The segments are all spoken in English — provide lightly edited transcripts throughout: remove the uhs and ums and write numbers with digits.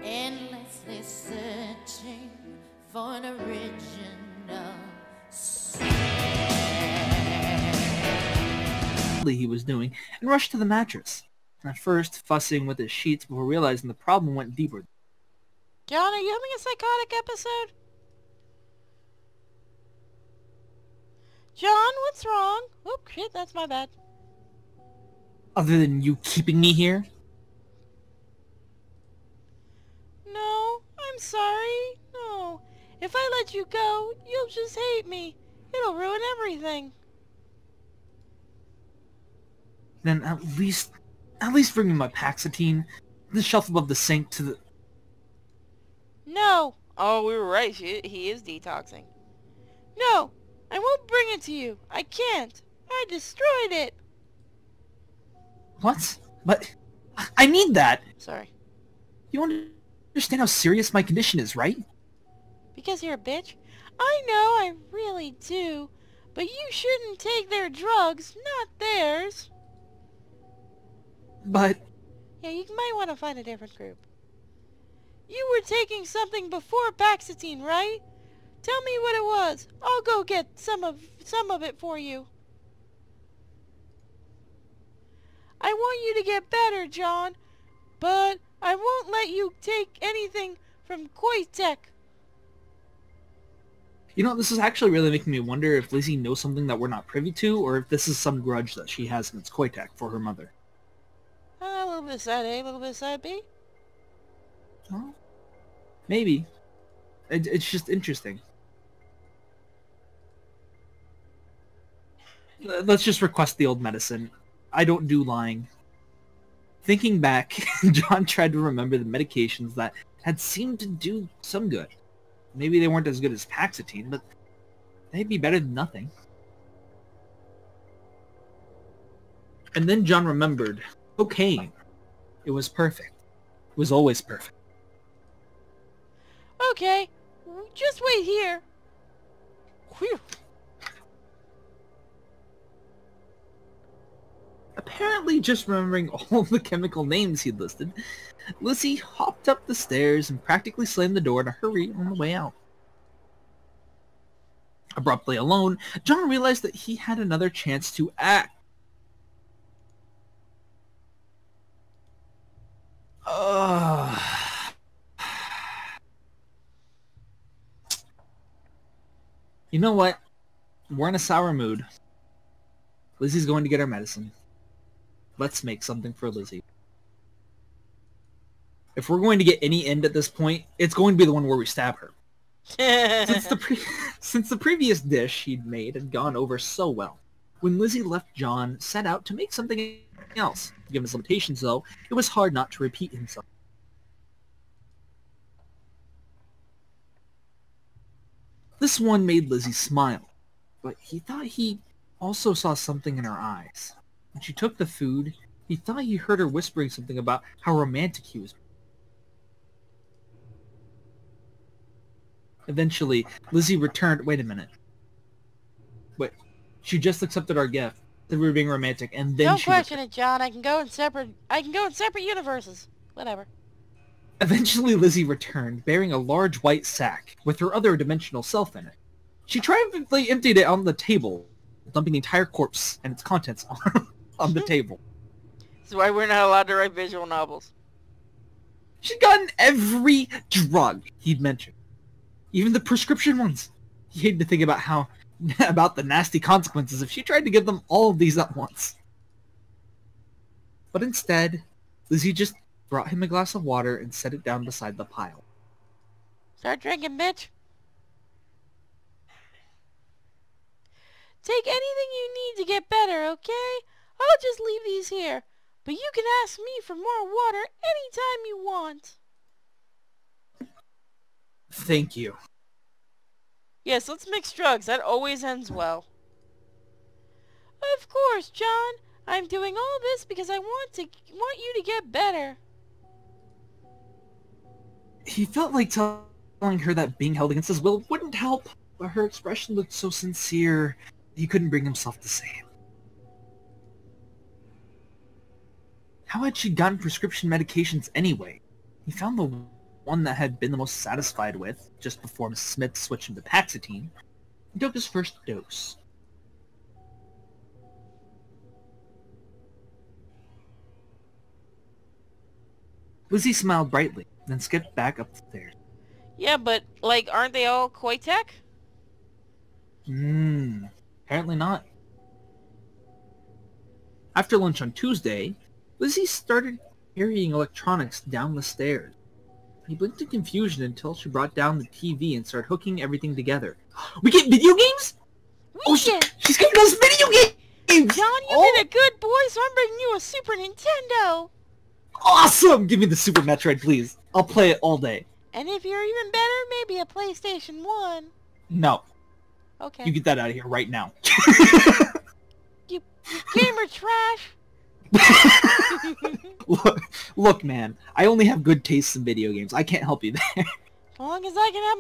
endlessly searching for an original sin. He was doing and rushed to the mattress. At first, fussing with his sheets before realizing the problem went deeper. John, are you having a psychotic episode? John, what's wrong? Oop, shit, that's my bad. Other than you keeping me here? No, I'm sorry. No. If I let you go, you'll just hate me. It'll ruin everything. Then at least bring me my Paxatine. The shelf above the sink to the... No. Oh, we were right. He is detoxing. No, I won't bring it to you. I can't. I destroyed it. What? But I need that! Sorry. You understand how serious my condition is, right? Because you're a bitch? I know, I really do. But you shouldn't take their drugs, not theirs. But... Yeah, you might want to find a different group. You were taking something before Paxatine, right? Tell me what it was. I'll go get some of it for you. I want you to get better, John, but I won't let you take anything from Koitek. You know, this is actually really making me wonder if Lizzie knows something that we're not privy to, or if this is some grudge that she has against Koitek for her mother. A little bit of side A, a little bit of side B. Well, maybe. It's just interesting. Let's just request the old medicine. I don't do lying. Thinking back, John tried to remember the medications that had seemed to do some good. Maybe they weren't as good as Paxatine, but they'd be better than nothing. And then John remembered. Cocaine. It was perfect. It was always perfect. Okay, just wait here. Whew. Apparently just remembering all the chemical names he'd listed, Lizzie hopped up the stairs and practically slammed the door in a hurry on the way out. Abruptly alone, John realized that he had another chance to act. You know what? We're in a sour mood. Lizzie's going to get her medicine. Let's make something for Lizzie. If we're going to get any end at this point, it's going to be the one where we stab her. Since the previous dish he'd made had gone over so well, when Lizzie left, John set out to make something else. Given his limitations, though, it was hard not to repeat himself. This one made Lizzie smile, but he thought he also saw something in her eyes. When she took the food, he thought he heard her whispering something about how romantic he was. Eventually, Lizzie returned. Wait a minute. Wait, she just accepted our gift. That we were being romantic, and then Don't question it, John. I can go in separate universes. Whatever. Eventually, Lizzie returned, bearing a large white sack with her other dimensional self in it. She triumphantly emptied it on the table, dumping the entire corpse and its contents on the table. That's why we're not allowed to write visual novels. She'd gotten every drug he'd mentioned, even the prescription ones. He hated to think about the nasty consequences if she tried to give them all of these at once. But instead, Lizzie just brought him a glass of water and set it down beside the pile. Start drinking, bitch. Take anything you need to get better, okay? I'll just leave these here. But you can ask me for more water anytime you want. Thank you. Yes, let's mix drugs. That always ends well. Of course, John. I'm doing all this because I want you to get better. He felt like telling her that being held against his will wouldn't help, but her expression looked so sincere he couldn't bring himself to say it. How had she gotten prescription medications anyway? He found the one that had been the most satisfied with, just before Mrs. Smith switched him to Paxatine, he took his first dose. Lizzie smiled brightly, then skipped back up the stairs. Yeah, but, like, aren't they all Koitek? Apparently not. After lunch on Tuesday, Lizzie started carrying electronics down the stairs. He blinked in confusion until she brought down the TV and started hooking everything together. We get video games? She's giving us video games! John, you've been a good boy, so I'm bringing you a Super Nintendo! Awesome! Give me the Super Metroid, please. I'll play it all day. And if you're even better, maybe a PlayStation 1. No. Okay. You get that out of here right now. You gamer trash! Look, man. I only have good tastes in video games. I can't help you there. As long as I can have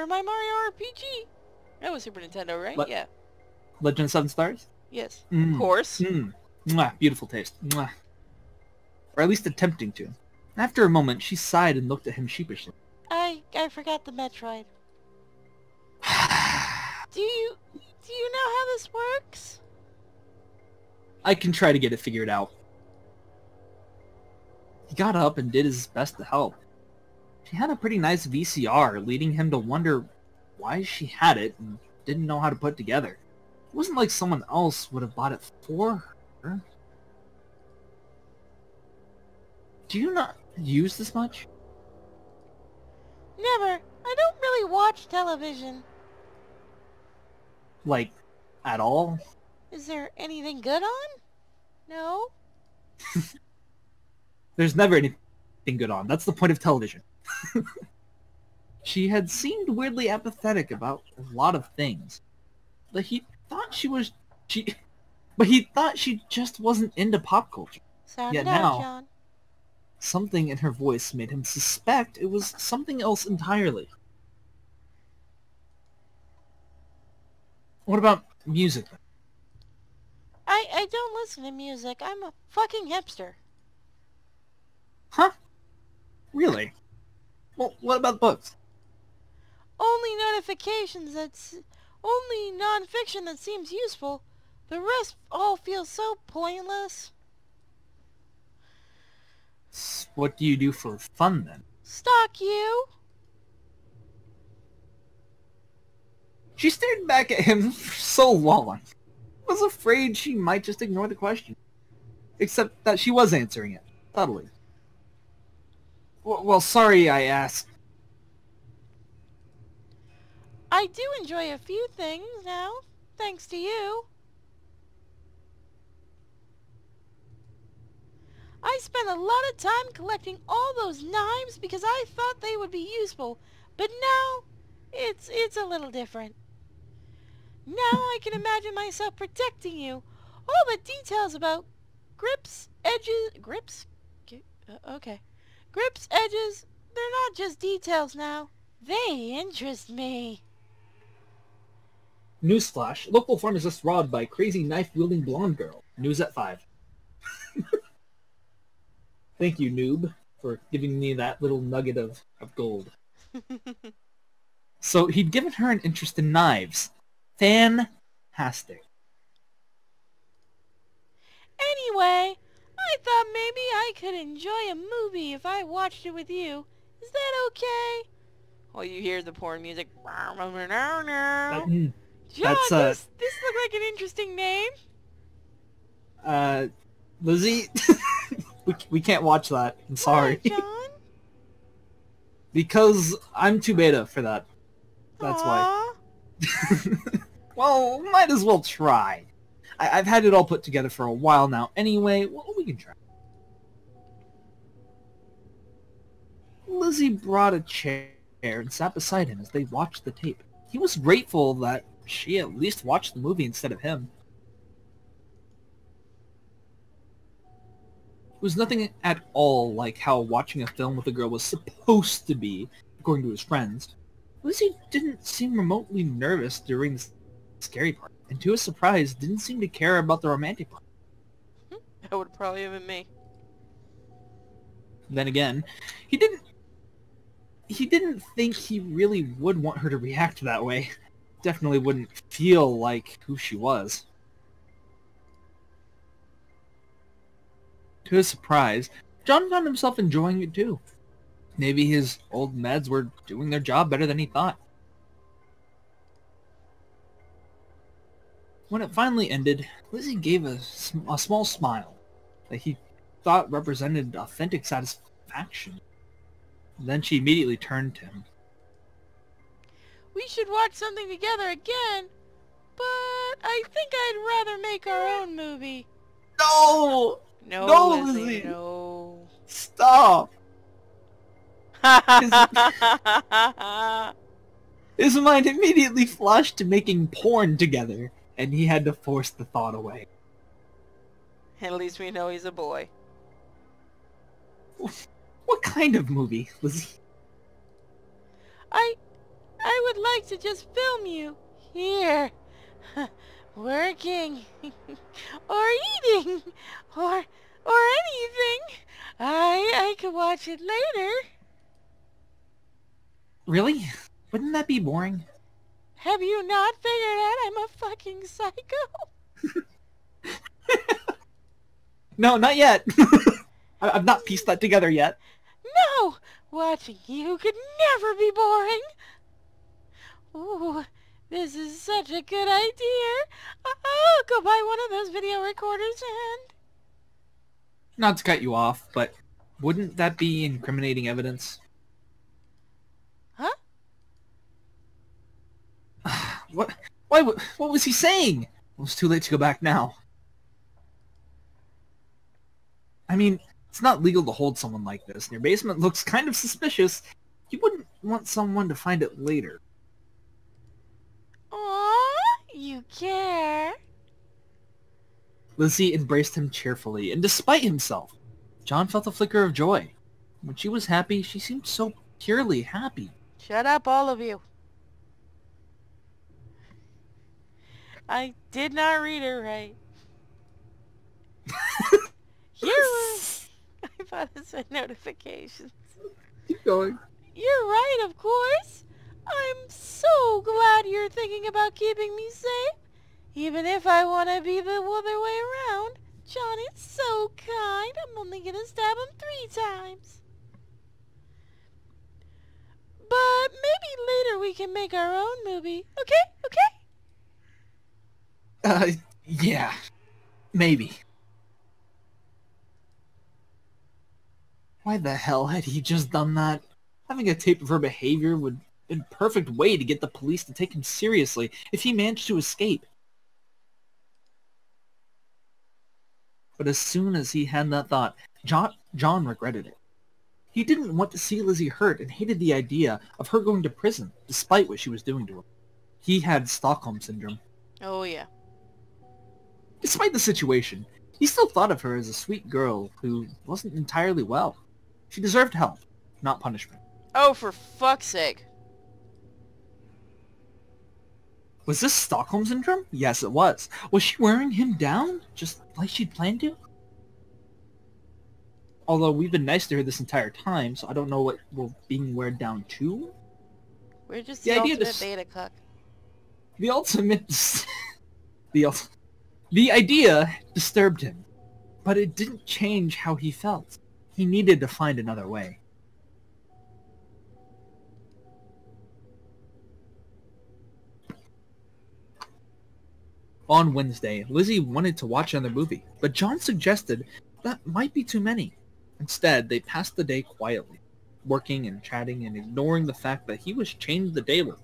my Mario RPG. That was Super Nintendo, right? Yeah. Legend of Seven Stars? Yes. Of course. Mwah, beautiful taste. Mwah. Or at least attempting to. After a moment, she sighed and looked at him sheepishly. I forgot the Metroid. Do you know how this works? I can try to get it figured out. He got up and did his best to help. She had a pretty nice VCR, leading him to wonder why she had it and didn't know how to put it together. It wasn't like someone else would have bought it for her. Do you not use this much? Never. I don't really watch television. Like, at all? Is there anything good on? No? There's never anything good on. That's the point of television. She had seemed weirdly apathetic about a lot of things. But he thought she just wasn't into pop culture. Sound Yet it out, now, John. something in her voice made him suspect it was something else entirely. What about music? I don't listen to music. I'm a fucking hipster. Huh? Really? Well, what about books? Only non-fiction that seems useful. The rest all feels so pointless. What do you do for fun, then? Stalk you. She stared back at him for so long. I was afraid she might just ignore the question. Except that she was answering it, subtly. Well, sorry I asked. I do enjoy a few things now, thanks to you. I spent a lot of time collecting all those knives because I thought they would be useful, but now it's a little different. Now I can imagine myself protecting you. All the details about grips, edges, they're not just details now. They interest me. Newsflash, local pharmacist robbed by crazy knife-wielding blonde girl. News at 5. Thank you, noob, for giving me that little nugget of gold. So he'd given her an interest in knives. Fantastic. Anyway, I thought maybe I could enjoy a movie if I watched it with you. Is that okay? Oh, you hear the porn music. John, this looked like an interesting name. Lizzie, we can't watch that. I'm sorry. Why, John? Because I'm too beta for that. That's why. Well, might as well try. I've had it all put together for a while now. Anyway, well, we can try. Lizzie brought a chair and sat beside him as they watched the tape. He was grateful that she at least watched the movie instead of him. It was nothing at all like how watching a film with a girl was supposed to be, according to his friends. Lizzie didn't seem remotely nervous during the scary part, and to his surprise, didn't seem to care about the romantic part. That would probably have been me. Then again, he didn't he didn't think he really would want her to react that way. Definitely wouldn't feel like who she was. To his surprise, John found himself enjoying it too. Maybe his old meds were doing their job better than he thought. When it finally ended, Lizzie gave a small smile that he thought represented authentic satisfaction. Then she immediately turned to him. We should watch something together again, but I think I'd rather make our own movie. No! No, No, Lizzie, Lizzie. no. Stop! His mind immediately flashed to making porn together, and he had to force the thought away. At least we know he's a boy. What kind of movie, Lizzie? I would like to just film you here, working, or eating, or anything. I could watch it later. Really? Wouldn't that be boring? Have you not figured out I'm a fucking psycho? No, not yet. I've not pieced that together yet. No! Watching you could never be boring. Ooh, this is such a good idea. I'll go buy one of those video recorders and... Not to cut you off, but wouldn't that be incriminating evidence? Huh? What? Why? What was he saying? Well, it's too late to go back now. I mean, it's not legal to hold someone like this, and your basement looks kind of suspicious. You wouldn't want someone to find it later. Aww, you care. Lizzie embraced him cheerfully, and despite himself, John felt a flicker of joy. When she was happy, she seemed so purely happy. Shut up, all of you. I did not read it right. I thought it said notifications. Keep going. You're right, of course. I'm so glad you're thinking about keeping me safe. Even if I want to be the other way around. John is so kind. I'm only going to stab him 3 times. But maybe later we can make our own movie. Okay? Yeah. Maybe. Why the hell had he just done that? Having a tape of her behavior would have been a perfect way to get the police to take him seriously if he managed to escape. But as soon as he had that thought, John regretted it. He didn't want to see Lizzie hurt and hated the idea of her going to prison, despite what she was doing to him. He had Stockholm Syndrome. Oh, yeah. Despite the situation, he still thought of her as a sweet girl who wasn't entirely well. She deserved help, not punishment. Oh, for fuck's sake. Was this Stockholm Syndrome? Yes, it was. Was she wearing him down, just like she'd planned to? Although we've been nice to her this entire time, so I don't know what we're being weighed down to. We're just The the idea ultimate to beta cuck. The ultimate... The idea disturbed him, but it didn't change how he felt. He needed to find another way. On Wednesday, Lizzie wanted to watch another movie, but John suggested that might be too many. Instead, they passed the day quietly, working and chatting and ignoring the fact that he was chained to the table.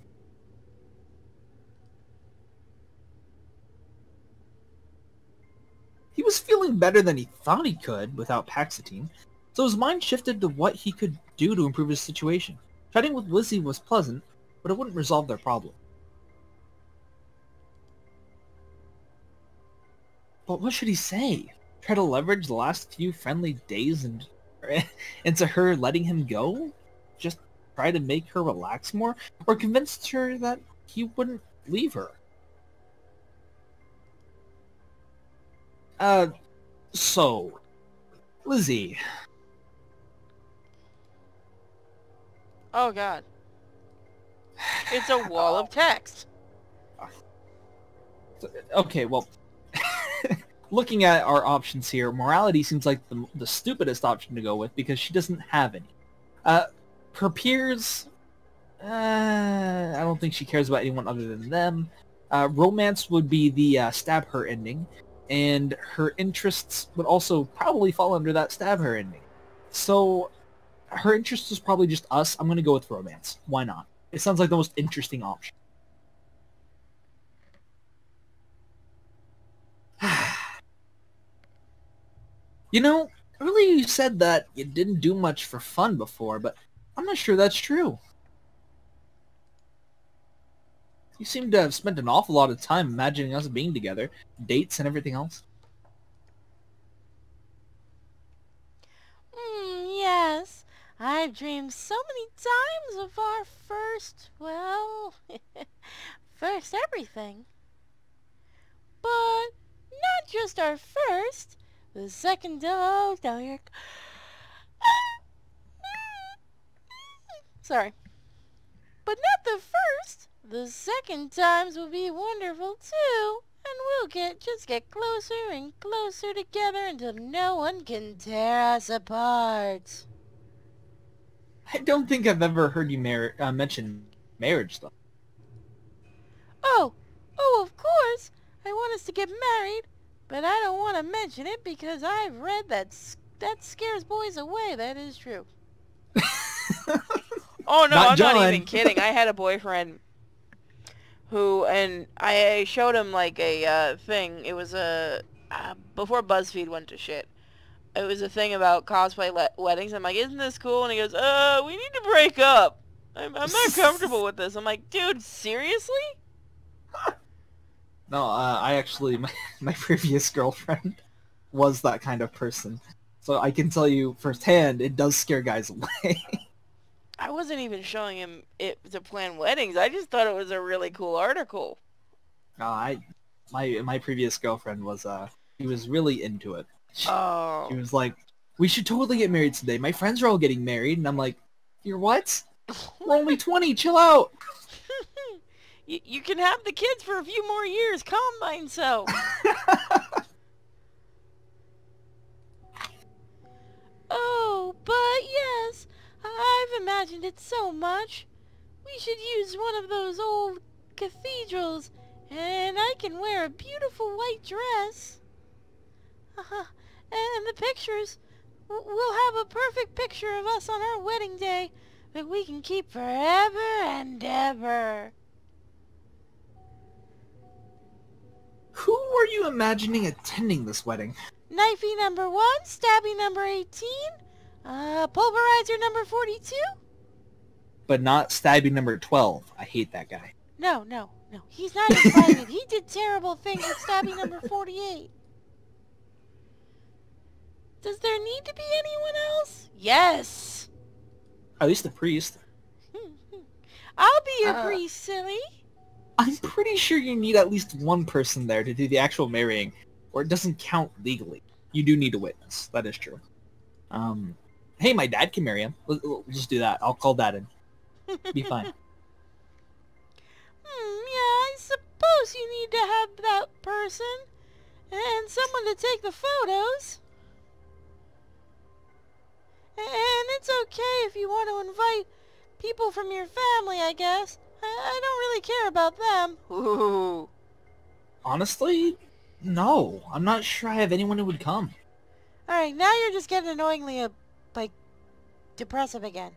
He was feeling better than he thought he could without Paxatine, so his mind shifted to what he could do to improve his situation. Chatting with Lizzie was pleasant, but it wouldn't resolve their problem. But what should he say? Try to leverage the last few friendly days into her letting him go? Just try to make her relax more? Or convince her that he wouldn't leave her? So, Lizzie, Oh god. It's a wall of text. Okay, well, looking at our options here, morality seems like the stupidest option to go with because she doesn't have any. Her peers, I don't think she cares about anyone other than them. Romance would be the stab her ending, and her interests would also probably fall under that stab her ending. So her interest is probably just us. I'm going to go with romance. Why not? It sounds like the most interesting option. You know, earlier you said that you didn't do much for fun before, but I'm not sure that's true. You seem to have spent an awful lot of time imagining us being together, dates and everything else. Yes. I've dreamed so many times of our first, well, first everything. But not just our first. The second, oh, no, you're... Sorry. But not the first. The second times will be wonderful too. And we'll just get closer and closer together until no one can tear us apart. I don't think I've ever heard you mention marriage, though. Oh, of course. I want us to get married. But I don't want to mention it because I've read that scares boys away. That is true. Oh, no, I'm not even kidding. I had a boyfriend who, and I showed him, like, a thing. It was before BuzzFeed went to shit. It was a thing about cosplay weddings. I'm like, isn't this cool? And he goes, we need to break up. I'm not comfortable with this. I'm like, dude, seriously? No, I actually, my previous girlfriend was that kind of person. So I can tell you firsthand, it does scare guys away. I wasn't even showing him it to plan weddings. I just thought it was a really cool article. My previous girlfriend was, she was really into it. She was like, we should totally get married today. My friends are all getting married. And I'm like, you're what? We're only 20, chill out. You can have the kids for a few more years. Calm myself. Oh, but yes, I've imagined it so much. We should use one of those old cathedrals, and I can wear a beautiful white dress. And the pictures, we'll have a perfect picture of us on our wedding day that we can keep forever and ever. Who were you imagining attending this wedding? Knifey number 1, Stabby number 18, Pulverizer number 42? But not Stabby number 12. I hate that guy. No. He's not invited. He did terrible things with Stabby number 48. Does there need to be anyone else? Yes. At least the priest. I'll be a priest, silly. I'm pretty sure you need at least one person there to do the actual marrying, or it doesn't count legally. You do need a witness. That is true. Hey, my dad can marry him. We'll just do that. I'll call Dad in. Be fine. Yeah, I suppose you need to have that person and someone to take the photos. And it's okay if you want to invite people from your family, I guess. I don't really care about them. Ooh. Honestly, no. I'm not sure I have anyone who would come. Alright, now you're just getting annoyingly, depressive again.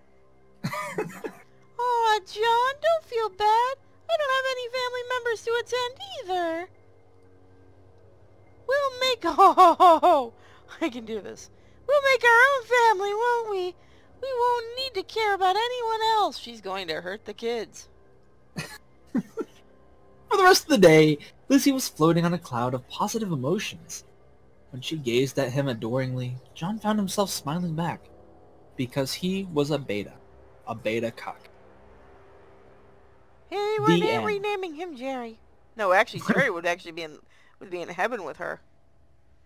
Aw, John, don't feel bad. I don't have any family members to attend either. We'll make... Oh, I can do this. We'll make our own family, won't we? We won't need to care about anyone else. She's going to hurt the kids. For the rest of the day, Lizzie was floating on a cloud of positive emotions. When she gazed at him adoringly, John found himself smiling back. Because he was a beta. A beta cuck. Hey, we're renaming him Jerry. No, actually, Jerry would be in heaven with her.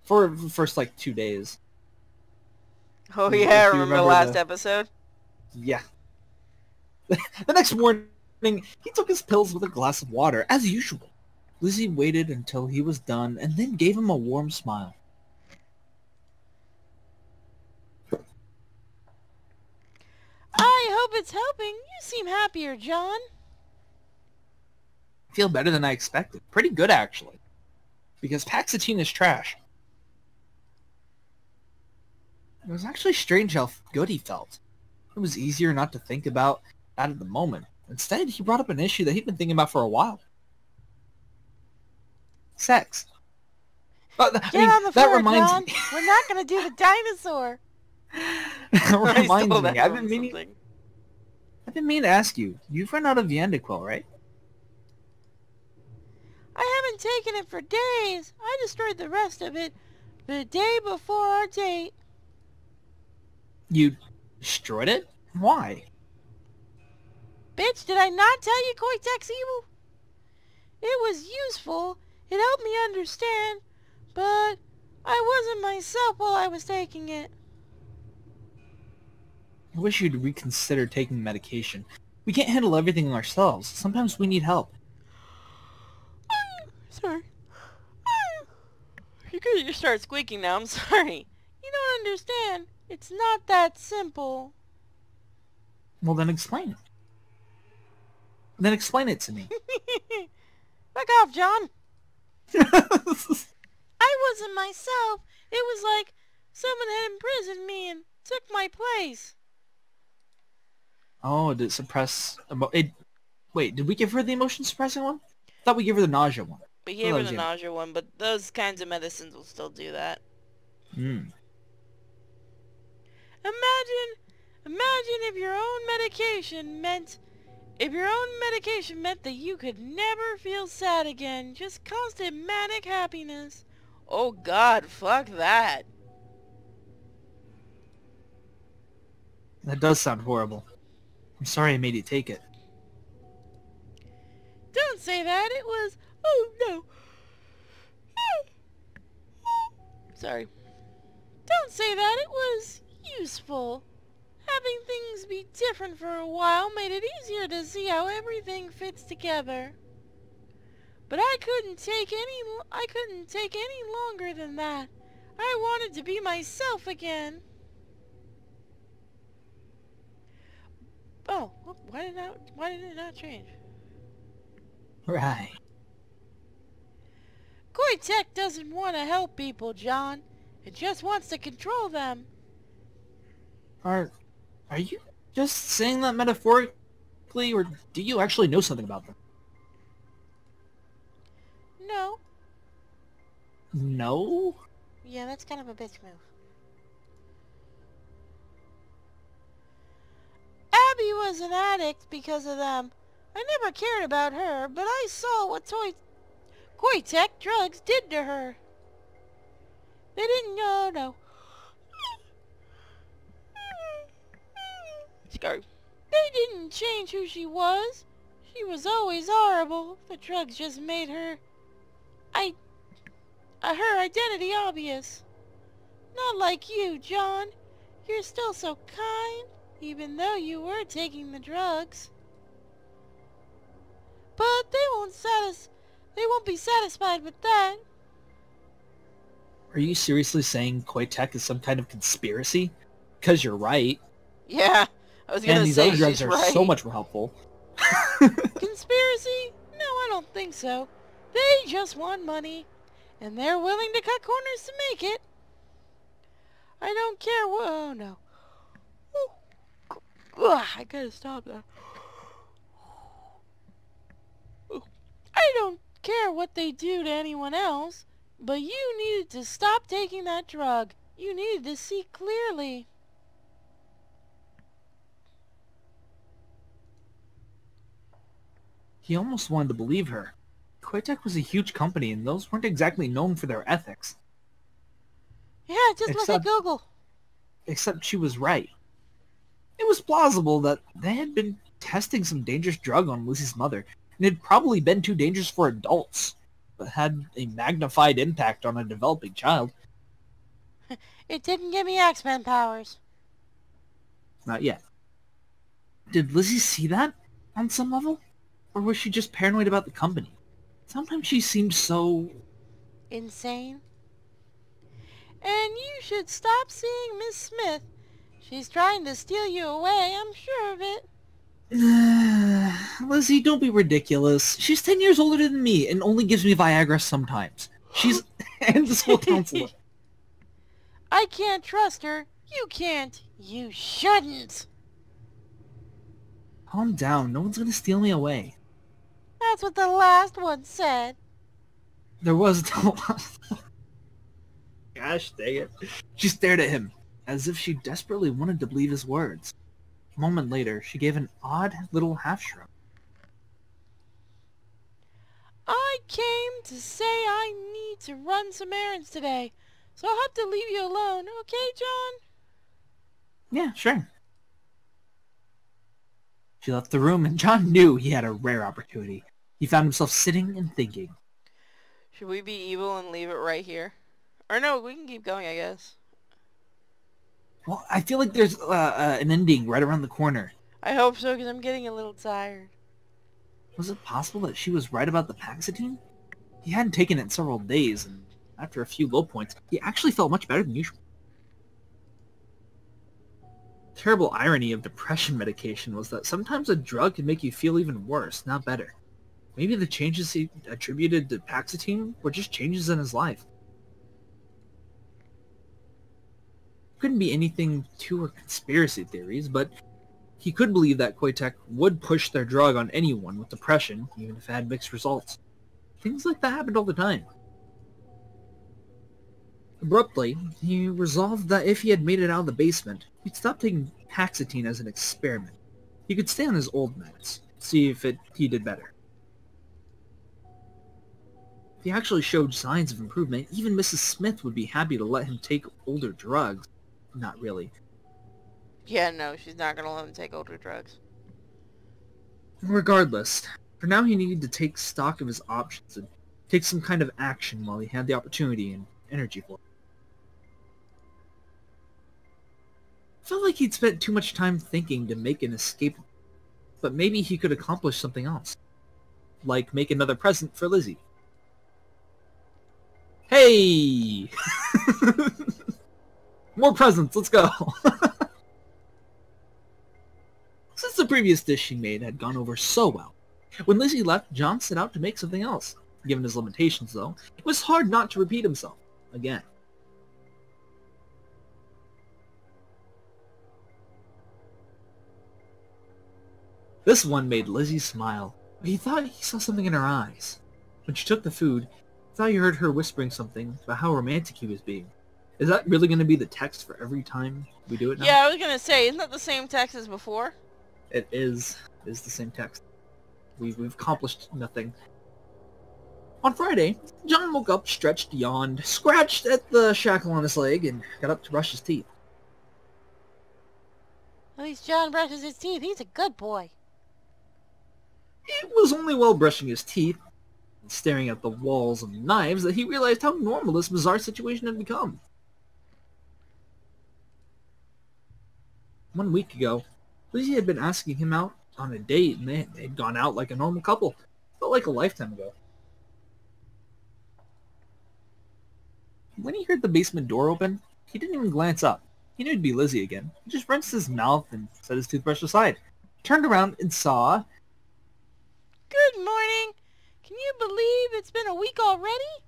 For the first, 2 days. Oh yeah, remember the last episode? Yeah. The next morning, he took his pills with a glass of water, as usual. Lizzie waited until he was done and then gave him a warm smile. I hope it's helping. You seem happier, John. I feel better than I expected. Pretty good, actually. Because Paxatine is trash. It was actually strange how good he felt. It was easier not to think about that at the moment. Instead, he brought up an issue that he'd been thinking about for a while. Sex. Get on the that floor, reminds John. me. We're not going to do the dinosaur. That reminds stole me. that I've from been something. meaning to ask you. You've run out of Yandequil, right? I haven't taken it for days. I destroyed the rest of it the day before our date. You destroyed it? Why? Bitch, did I not tell you Koitek's evil? It was useful. It helped me understand, but I wasn't myself while I was taking it. I wish you'd reconsider taking medication. We can't handle everything ourselves. Sometimes we need help. Sorry. You could start squeaking now. I'm sorry. You don't understand. It's not that simple. Well, then explain it. Then explain it to me. Back off, John. I wasn't myself. It was like someone had imprisoned me and took my place. Oh, did it suppress... Wait, did we give her the emotion suppressing one? I thought we gave her the nausea one. We gave her the yeah. nausea one, but those kinds of medicines will still do that. Hmm. Imagine if your own medication meant... If your own medication meant that you could never feel sad again, just constant manic happiness. Oh God, fuck that. That does sound horrible. I'm sorry I made you take it. Don't say that, it was... Oh no. Sorry. Don't say that, it was useful. Having things be different for a while made it easier to see how everything fits together. But I couldn't take any longer than that. I wanted to be myself again. Oh, why did it not change? Right. Koitek doesn't want to help people, John. It just wants to control them. Are you just saying that metaphorically, or do you actually know something about them? No. No? Yeah, that's kind of a bitch move. Abby was an addict because of them. I never cared about her, but I saw what Koitek drugs did to her. They didn't know, no. Scar. They didn't change who she was. She was always horrible. The drugs just made her... her identity obvious. Not like you, John. You're still so kind, even though you were taking the drugs. But they won't be satisfied with that. Are you seriously saying Koitek is some kind of conspiracy? Because you're right. Yeah, I was gonna And these say other drugs she's are right. so much more helpful. Conspiracy? No, I don't think so. They just want money, and they're willing to cut corners to make it. I don't care what... Oh, no. Ugh, I gotta stop that. I don't care what they do to anyone else, but you needed to stop taking that drug. You needed to see clearly. He almost wanted to believe her. Koitek was a huge company, and those weren't exactly known for their ethics. Yeah, just look at Except- Google. Except she was right. It was plausible that they had been testing some dangerous drug on Lucy's mother, and it had probably been too dangerous for adults, but had a magnified impact on a developing child. It didn't give me X-Men powers. Not yet. Did Lizzie see that on some level? Or was she just paranoid about the company? Sometimes she seemed so... Insane? And you should stop seeing Miss Smith. She's trying to steal you away, I'm sure of it. Lizzie, don't be ridiculous. She's 10 years older than me and only gives me Viagra sometimes. She's... and the school counselor. I can't trust her. You can't. You shouldn't. Calm down. No one's gonna steal me away. That's what the last one said. There was no... Gosh dang it. She stared at him, as if she desperately wanted to believe his words. A moment later, she gave an odd little half-shrug. I came to say I need to run some errands today, so I'll have to leave you alone, okay, John? Yeah, sure. She left the room, and John knew he had a rare opportunity. He found himself sitting and thinking. Should we be evil and leave it right here? Or no, we can keep going, I guess. Well, I feel like there's an ending right around the corner. I hope so, because I'm getting a little tired. Was it possible that she was right about the Paxatine? He hadn't taken it in several days, and after a few low points, he actually felt much better than usual. The terrible irony of depression medication was that sometimes a drug can make you feel even worse, not better. Maybe the changes he attributed to Paxatine were just changes in his life. Couldn't be anything to her conspiracy theories, but he could believe that Koitek would push their drug on anyone with depression, even if it had mixed results. Things like that happened all the time. Abruptly, he resolved that if he had made it out of the basement, he'd stop taking Paxatine as an experiment. He could stay on his old meds, see if he did better. If he actually showed signs of improvement, even Mrs. Smith would be happy to let him take older drugs. Not really. Yeah, no, she's not gonna let him take older drugs. Regardless, for now he needed to take stock of his options and take some kind of action while he had the opportunity and energy for it. Felt like he'd spent too much time thinking to make an escape, but maybe he could accomplish something else. Like make another present for Lizzie. Hey! More presents, let's go! Since the previous dish she made had gone over so well, when Lizzie left, John set out to make something else. Given his limitations, though, it was hard not to repeat himself again. This one made Lizzie smile. He thought he saw something in her eyes. When she took the food, he thought he heard her whispering something about how romantic he was being. Is that really going to be the text for every time we do it now? Yeah, I was gonna say, isn't that the same text as before? It is. It is the same text. We've accomplished nothing. On Friday, John woke up, stretched, yawned, scratched at the shackle on his leg, and got up to brush his teeth. At least John brushes his teeth. He's a good boy. It was only while brushing his teeth and staring at the walls of knives that he realized how normal this bizarre situation had become. 1 week ago, Lizzie had been asking him out on a date, and they'd gone out like a normal couple. Felt like a lifetime ago. When he heard the basement door open, he didn't even glance up. He knew it'd be Lizzie again. He just rinsed his mouth and set his toothbrush aside. Turned around and saw... Good morning. Can you believe it's been a week already?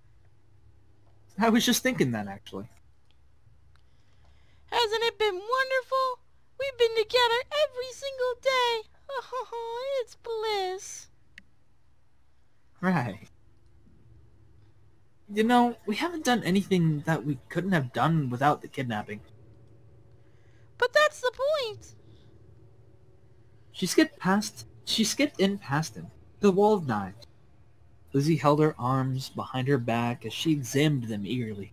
I was just thinking that, actually. Hasn't it been wonderful? We've been together every single day. Oh, it's bliss. Right. You know, we haven't done anything that we couldn't have done without the kidnapping. But that's the point. She skipped in past him, to the wall of knives. Lizzie held her arms behind her back as she examined them eagerly.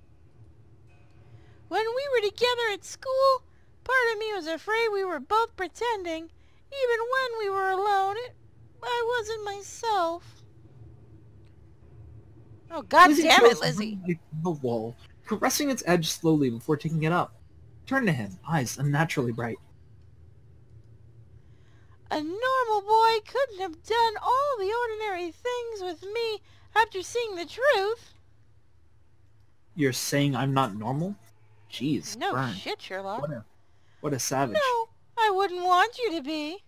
When we were together at school, part of me was afraid we were both pretending. Even when we were alone, I wasn't myself. Oh, God damn it, Lizzie. The wall, caressing its edge slowly before taking it up. Turned to him, eyes unnaturally bright. A normal boy couldn't have done all the ordinary things with me after seeing the truth. You're saying I'm not normal? Jeez, No Fern. shit, Sherlock. What a savage. No, I wouldn't want you to be.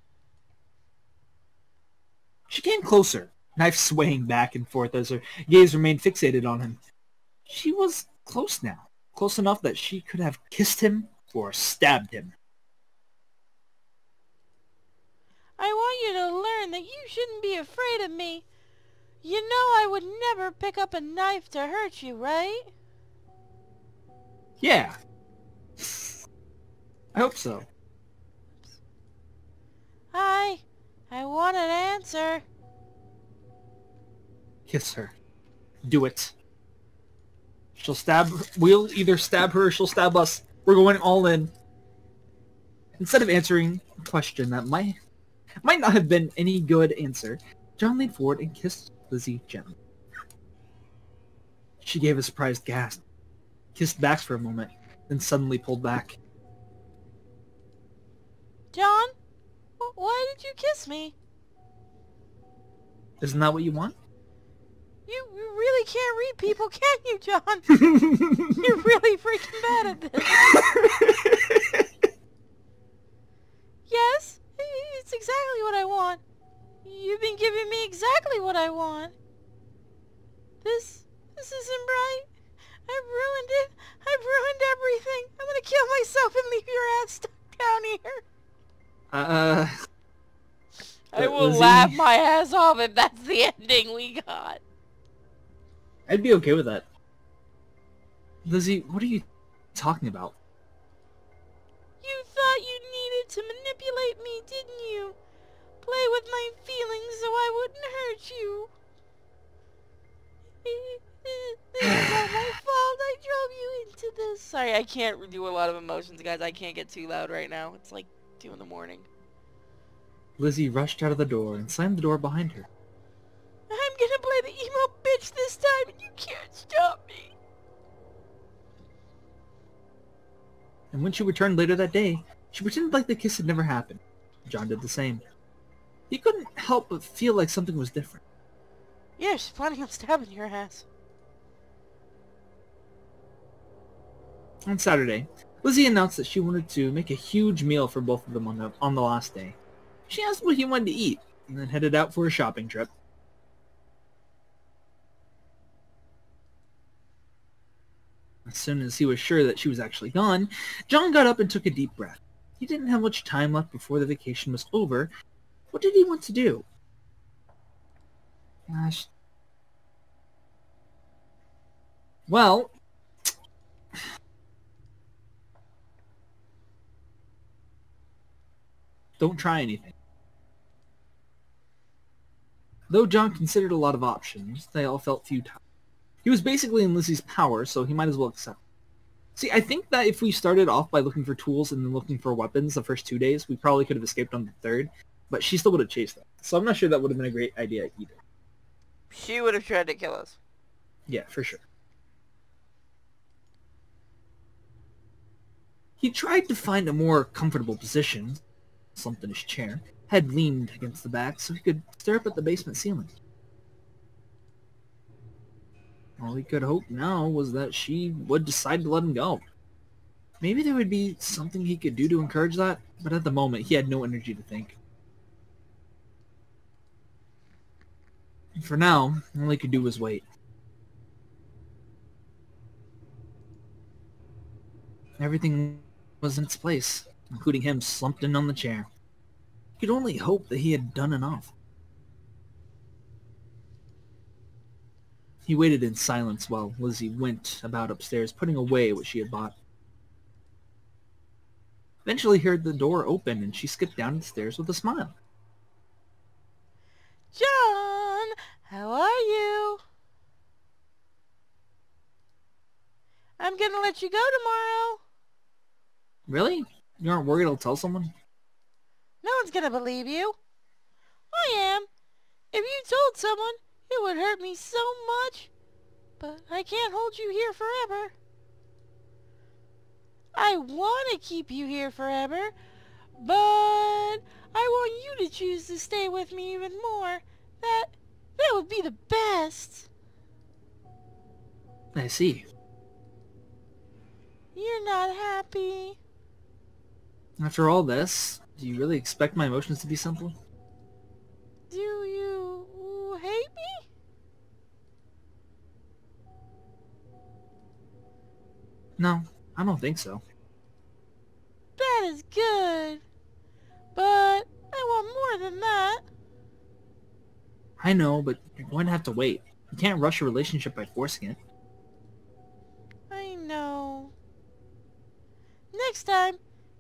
She came closer, knife swaying back and forth as her gaze remained fixated on him. She was close now. Close enough that she could have kissed him or stabbed him. I want you to learn that you shouldn't be afraid of me. You know I would never pick up a knife to hurt you, right? Yeah. I hope so. I want an answer. Kiss her. Do it. She'll stab... We'll either stab her or she'll stab us. We're going all in. Instead of answering a question that might not have been any good answer, John leaned forward and kissed Lizzie gently. She gave a surprised gasp, kissed back for a moment, then suddenly pulled back. John? Why did you kiss me? Isn't that what you want? You really can't read people, can you, John? You're really freaking bad at this. Yes, it's exactly what I want. You've been giving me exactly what I want. This isn't right. I've ruined it. I've ruined everything. I'm gonna kill myself and leave your ass stuck down here. I will Lizzie, laugh my ass off if that's the ending we got. I'd be okay with that. Lizzie, what are you talking about? You thought you needed to manipulate me, didn't you? Play with my feelings so I wouldn't hurt you. It's not my fault I drove you into this. Sorry, I can't do a lot of emotions, guys. I can't get too loud right now. It's like 2 in the morning. Lizzie rushed out of the door and slammed the door behind her. I'm gonna play the emo bitch this time and you can't stop me. And when she returned later that day, she pretended like the kiss had never happened. John did the same. He couldn't help but feel like something was different. Yeah, she's planning on stabbing your ass. On Saturday, Lizzie announced that she wanted to make a huge meal for both of them on the last day. She asked what he wanted to eat, and then headed out for a shopping trip. As soon as he was sure that she was actually gone, John got up and took a deep breath. He didn't have much time left before the vacation was over. What did he want to do? Gosh. Well... don't try anything. Though John considered a lot of options, they all felt futile. He was basically in Lizzie's power, so he might as well accept. See, I think that if we started off by looking for tools and then looking for weapons the first 2 days, we probably could have escaped on the third, but she still would have chased them. So I'm not sure that would have been a great idea either. She would have tried to kill us. Yeah, for sure. He tried to find a more comfortable position, slumped in his chair, head leaned against the back so he could stare up at the basement ceiling. All he could hope now was that she would decide to let him go. Maybe there would be something he could do to encourage that, but at the moment he had no energy to think. And for now, all he could do was wait. Everything was in its place, including him slumped in on the chair. He could only hope that he had done enough. He waited in silence while Lizzie went about upstairs, putting away what she had bought. Eventually he heard the door open, and she skipped down the stairs with a smile. John, how are you? I'm gonna let you go tomorrow. Really? You aren't worried I'll tell someone? No one's gonna believe you. I am. If you told someone, it would hurt me so much. But I can't hold you here forever. I want to keep you here forever, but I want you to choose to stay with me even more. That would be the best. I see. You're not happy. After all this, do you really expect my emotions to be simple? Do you hate me? No, I don't think so. That is good. But I want more than that. I know, but you're going to have to wait. You can't rush a relationship by forcing it. I know. Next time,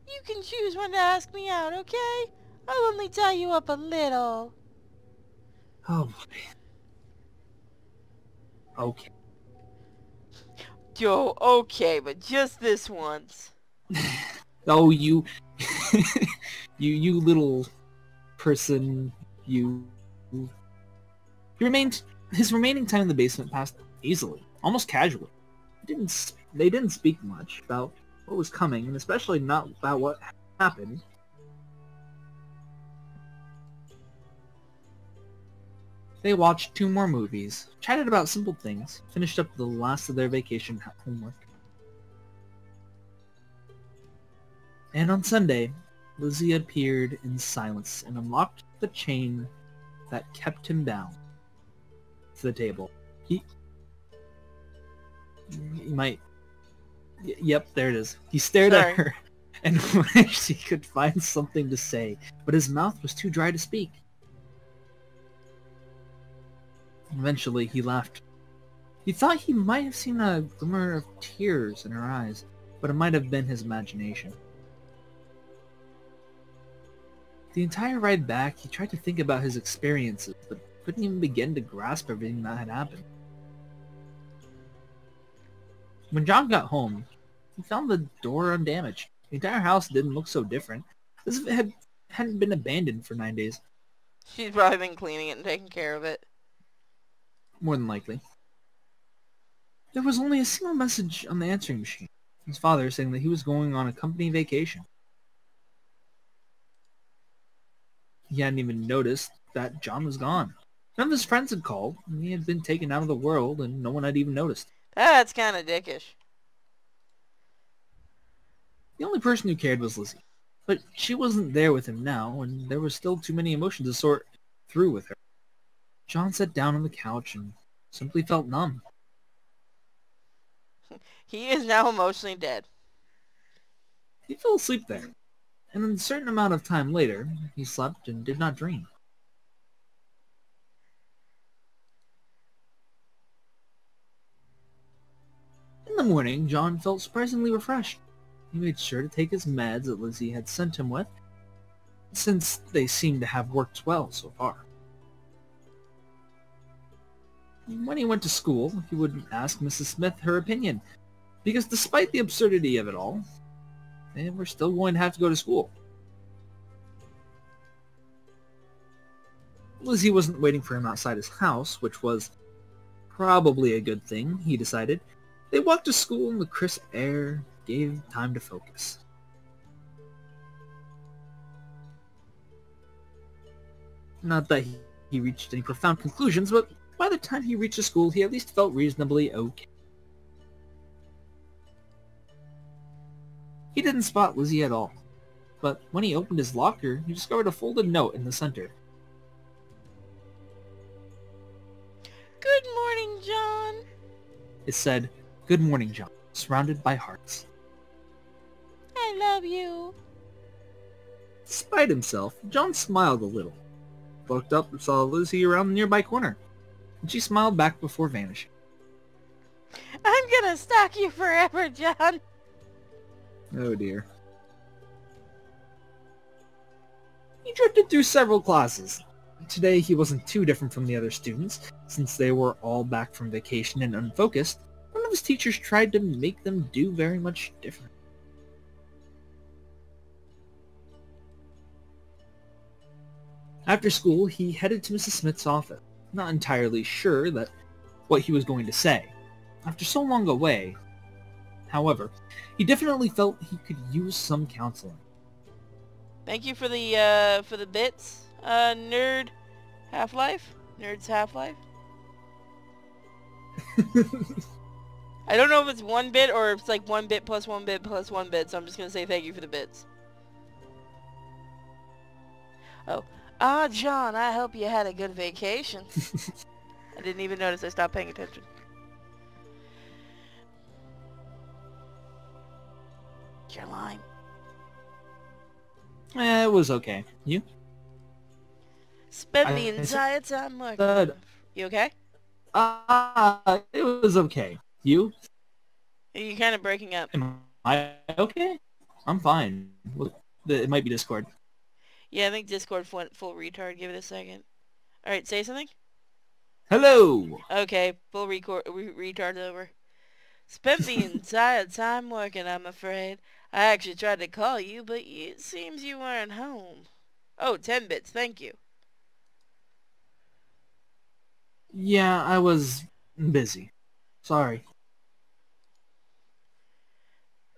you can choose when to ask me out, okay? I'll only tie you up a little. Oh boy. Okay. Yo, okay, but just this once. Oh, you... you little person, you... His remaining time in the basement passed easily, almost casually. They didn't speak much about what was coming, and especially not about what happened. They watched 2 more movies, chatted about simple things, finished up the last of their vacation homework. And on Sunday, Lizzie appeared in silence and unlocked the chain that kept him bound to the table. He might... Yep, there it is. He stared Sorry. at her and wished he could find something to say, but his mouth was too dry to speak. Eventually, he laughed. He thought he might have seen a glimmer of tears in her eyes, but it might have been his imagination. The entire ride back, he tried to think about his experiences, but couldn't even begin to grasp everything that had happened. When John got home, he found the door undamaged. The entire house didn't look so different, as if it hadn't been abandoned for 9 days. She's probably been cleaning it and taking care of it. More than likely. There was only a single message on the answering machine. His father saying that he was going on a company vacation. He hadn't even noticed that John was gone. None of his friends had called, and he had been taken out of the world, and no one had even noticed. That's kind of dickish. The only person who cared was Lizzie. But she wasn't there with him now, and there were still too many emotions to sort through with her. John sat down on the couch and simply felt numb. He is now emotionally dead. He fell asleep there, and a certain amount of time later, he slept and did not dream. In the morning, John felt surprisingly refreshed. He made sure to take his meds that Lizzie had sent him with, since they seemed to have worked well so far. When he went to school, he would ask Mrs. Smith her opinion, because despite the absurdity of it all, they were still going to have to go to school. Lizzie wasn't waiting for him outside his house, which was probably a good thing, he decided. They walked to school in the crisp air, gave time to focus. Not that he reached any profound conclusions, but by the time he reached the school, he at least felt reasonably okay. He didn't spot Lizzie at all, but when he opened his locker, he discovered a folded note in the center. Good morning, John. It said, "Good morning, John," surrounded by hearts. I love you. Despite himself, John smiled a little, looked up and saw Lizzie around the nearby corner, and she smiled back before vanishing. I'm gonna stalk you forever, John. Oh dear. He drifted through several classes. Today he wasn't too different from the other students, since they were all back from vacation and unfocused. None of his teachers tried to make them do very much different. After school, he headed to Mrs. Smith's office, not entirely sure that what he was going to say. After so long away, however, he definitely felt he could use some counseling. Thank you for the bits, Nerd Half-Life? Nerd's Half-Life? I don't know if it's 1 bit or if it's like 1 bit plus 1 bit plus 1 bit, so I'm just gonna say thank you for the bits. Oh. Ah, John, I hope you had a good vacation. I didn't even notice I stopped paying attention. Your line. It was okay. You? Spent the entire time working. Said, You okay? it was okay. You? You're kind of breaking up. Am I okay? I'm fine. It might be Discord. Yeah, I think Discord went full retard. Give it a second. Alright, say something? Hello! Okay, full retard over. Spent the entire time working, I'm afraid. I actually tried to call you, but it seems you weren't home. Oh, 10 bits, thank you. Yeah, I was busy. Sorry.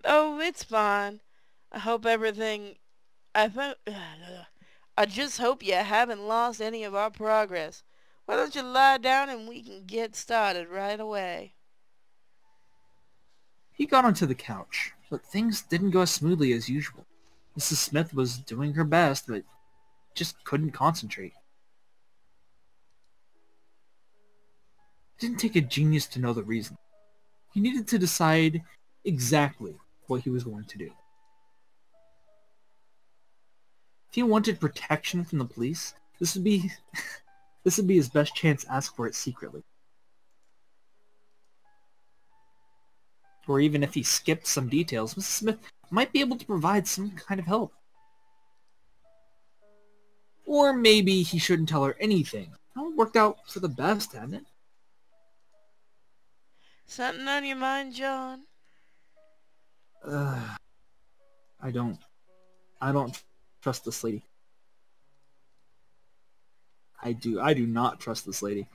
Oh, it's fine. I hope everything... I just hope you haven't lost any of our progress. Why don't you lie down and we can get started right away? He got onto the couch, but things didn't go as smoothly as usual. Mrs. Smith was doing her best, but just couldn't concentrate. It didn't take a genius to know the reason. He needed to decide exactly what he was going to do. If he wanted protection from the police, this would be his best chance to ask for it secretly. Or even if he skipped some details, Mrs. Smith might be able to provide some kind of help. Or maybe he shouldn't tell her anything. Well, it worked out for the best, hadn't it? Something on your mind, John? I don't trust this lady. I do not trust this lady.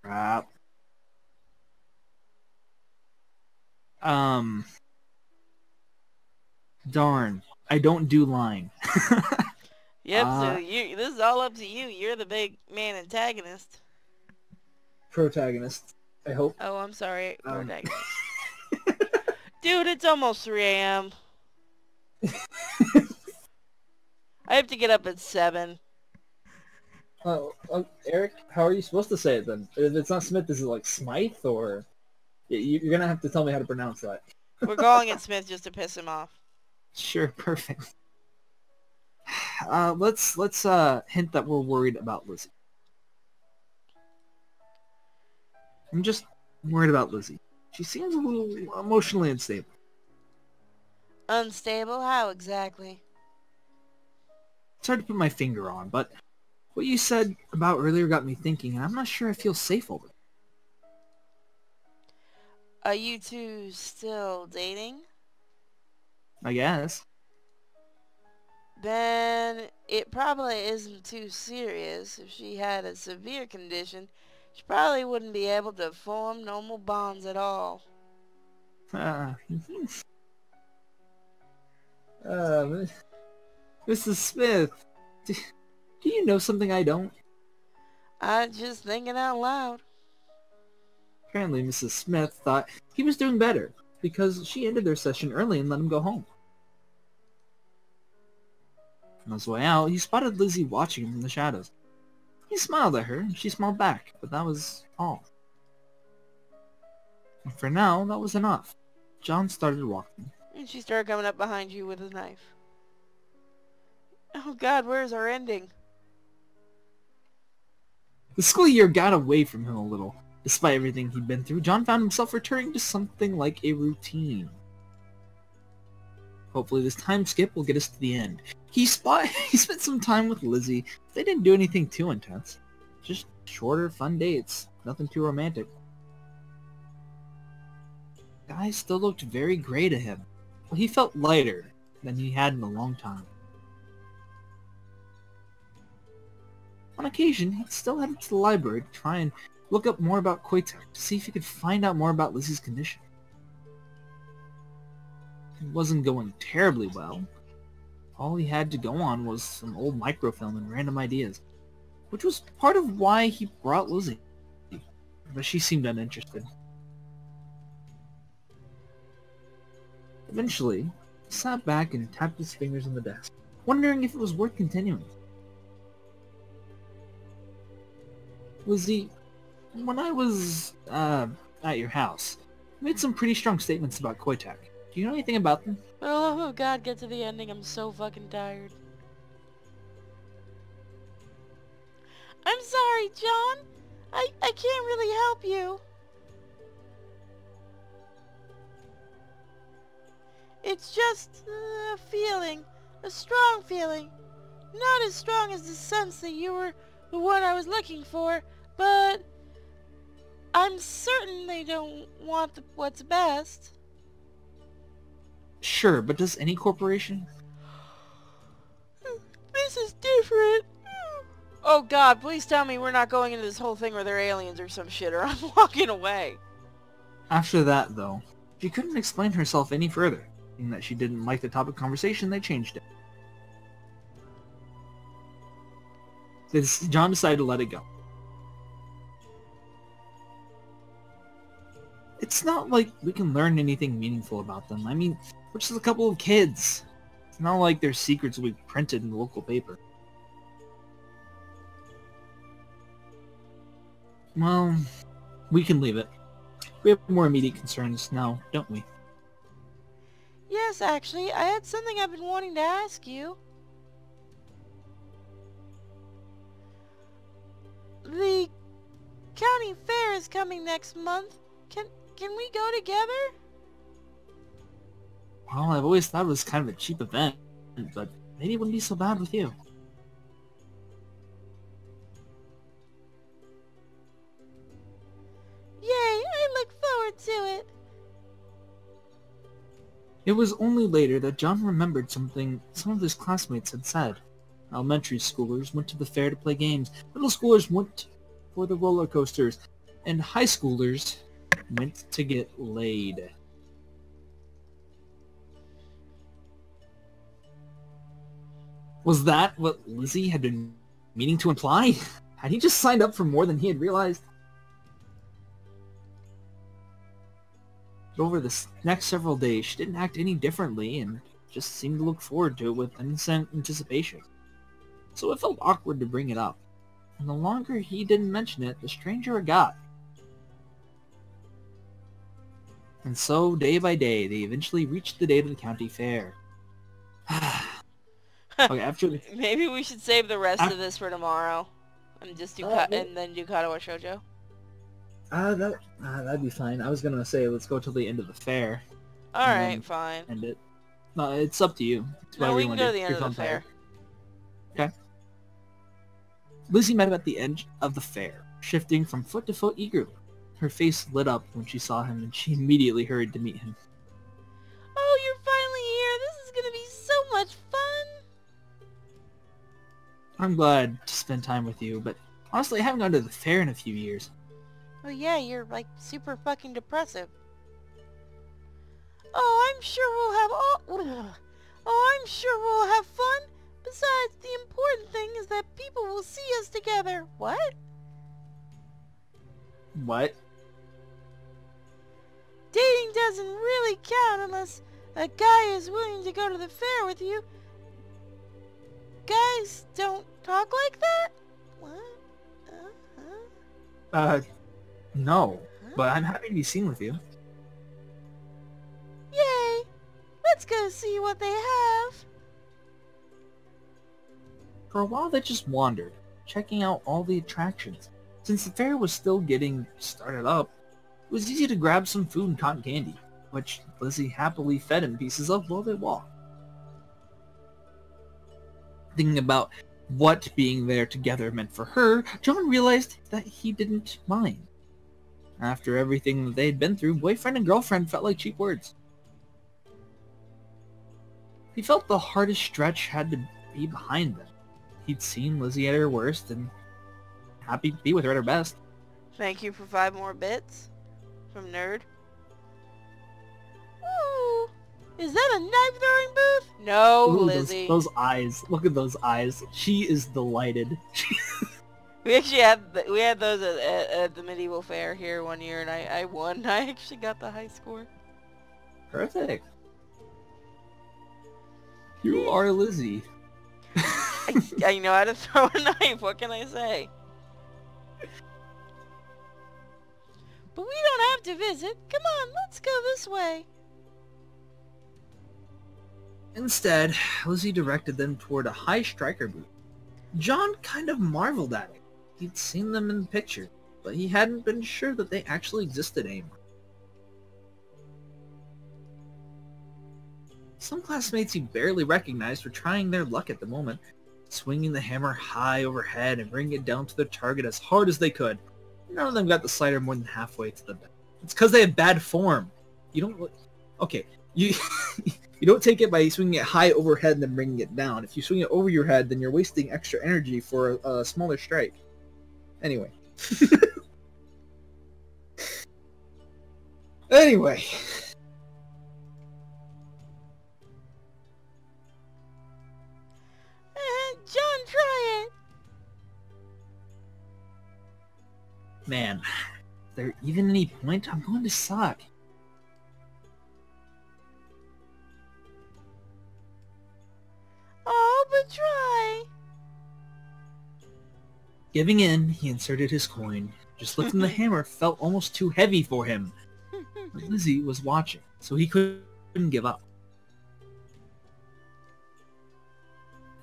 Crap. Darn. I don't do lying. Yep, so this is all up to you. You're the big man antagonist. Protagonist, I hope. Oh, I'm sorry. Protagonist. Dude, it's almost 3 a.m. I have to get up at 7. Eric, how are you supposed to say it then? If it's not Smith, is it like Smythe or... You're gonna have to tell me how to pronounce that. We're calling it Smith just to piss him off. Sure, perfect. Let's hint that we're worried about Lizzie. I'm just worried about Lizzie. She seems a little emotionally unstable. Unstable? How exactly? It's hard to put my finger on, but what you said about earlier got me thinking, and I'm not sure I feel safe over it. Are you two still dating? I guess. Then it probably isn't too serious. If she had a severe condition, she probably wouldn't be able to form normal bonds at all. Mrs. Smith, do you know something I don't? I'm just thinking out loud. Apparently Mrs. Smith thought he was doing better, because she ended their session early and let him go home. On his way out, he spotted Lizzie watching him from the shadows. He smiled at her, and she smiled back, but that was all. And for now, that was enough. John started walking. And she started coming up behind you with a knife. Oh god, where's our ending? The school year got away from him a little. Despite everything he'd been through, John found himself returning to something like a routine. Hopefully this time skip will get us to the end. He spent some time with Lizzie. They didn't do anything too intense. Just shorter, fun dates. Nothing too romantic. The guy still looked very gray to him. Well, he felt lighter than he had in a long time. On occasion, he still headed to the library to try and look up more about Koitek to see if he could find out more about Lizzie's condition. wasn't going terribly well. All he had to go on was some old microfilm and random ideas, which was part of why he brought Lizzie. But she seemed uninterested. Eventually, he sat back and tapped his fingers on the desk, wondering if it was worth continuing. Lizzie, when I was, at your house, you made some pretty strong statements about Koitak. Do you know anything about them? Oh god, get to the ending. I'm so fucking tired. I'm sorry, John. I can't really help you. It's just a feeling. A strong feeling. Not as strong as the sense that you were the one I was looking for, but I'm certain they don't want what's best. Sure, but does any corporation? This is different. Oh god, please tell me we're not going into this whole thing where they're aliens or some shit, or I'm walking away. After that, though, she couldn't explain herself any further, being that she didn't like the topic of conversation. They changed it. John decided to let it go. It's not like we can learn anything meaningful about them. I mean, we're just a couple of kids. It's not like their secrets will be printed in the local paper. Well, we can leave it. We have more immediate concerns now, don't we? Yes, actually, I had something I've been wanting to ask you. The county fair is coming next month. Can we go together? Well, I've always thought it was kind of a cheap event, but maybe it wouldn't be so bad with you. Yay, I look forward to it. It was only later that John remembered something some of his classmates had said. Elementary schoolers went to the fair to play games, middle schoolers went for the roller coasters, and high schoolers went to get laid. Was that what Lizzie had been meaning to imply? Had he just signed up for more than he had realized? But over the next several days, she didn't act any differently and just seemed to look forward to it with innocent anticipation. So it felt awkward to bring it up. And the longer he didn't mention it, the stranger it got. And so, day by day, they eventually reached the date of the county fair. Okay, after Maybe we should save the rest of this for tomorrow, and just do and then do Katawa Shoujo. that'd be fine. I was gonna say let's go till the end of the fair. All right, fine. End it. No, it's up to you. It's No, whatever we you can wanna go to do. the end You're of the fair. Okay. Lizzie met him at the edge of the fair, shifting from foot to foot eagerly. Her face lit up when she saw him, and she immediately hurried to meet him. Oh, you're finally here. This is gonna be so much fun. I'm glad to spend time with you, but honestly, I haven't gone to the fair in a few years. Oh yeah, you're like super fucking depressive. Oh, I'm sure we'll have fun. Besides, the important thing is that people will see us together. What? What? Dating doesn't really count unless a guy is willing to go to the fair with you. Guys don't talk like that? What? No. But I'm happy to be seen with you. Yay! Let's go see what they have. For a while they just wandered, checking out all the attractions. Since the fair was still getting started up, it was easy to grab some food and cotton candy, which Lizzie happily fed him pieces of while they walked. Thinking about what being there together meant for her, John realized that he didn't mind. After everything that they'd been through, boyfriend and girlfriend felt like cheap words. He felt the hardest stretch had to be behind them. He'd seen Lizzie at her worst and happy to be with her at her best. Thank you for 5 more bits from Nerd. Ooh, Is that a knife throwing booth? No, Ooh, Lizzie. those eyes. Look at those eyes. She is delighted. We actually had those at the medieval fair here one year, and I won. I actually got the high score. Perfect. You are Lizzie. I know how to throw a knife. What can I say? But we don't have to visit. Come on, let's go this way. Instead, Lizzie directed them toward a high striker booth. John kind of marveled at it. He'd seen them in the picture, but he hadn't been sure that they actually existed anymore. Some classmates he barely recognized were trying their luck at the moment, swinging the hammer high overhead and bringing it down to their target as hard as they could. None of them got the slider more than halfway to the bed. It's because they have bad form. You don't... Okay, you don't take it by swinging it high overhead and then bringing it down. If you swing it over your head, then you're wasting extra energy for a smaller strike. Anyway. Anyway. John, try it. Man, is there even any point? I'm going to suck. Oh, but try. Giving in, he inserted his coin. Just lifting the hammer felt almost too heavy for him. But Lizzie was watching, so he couldn't give up.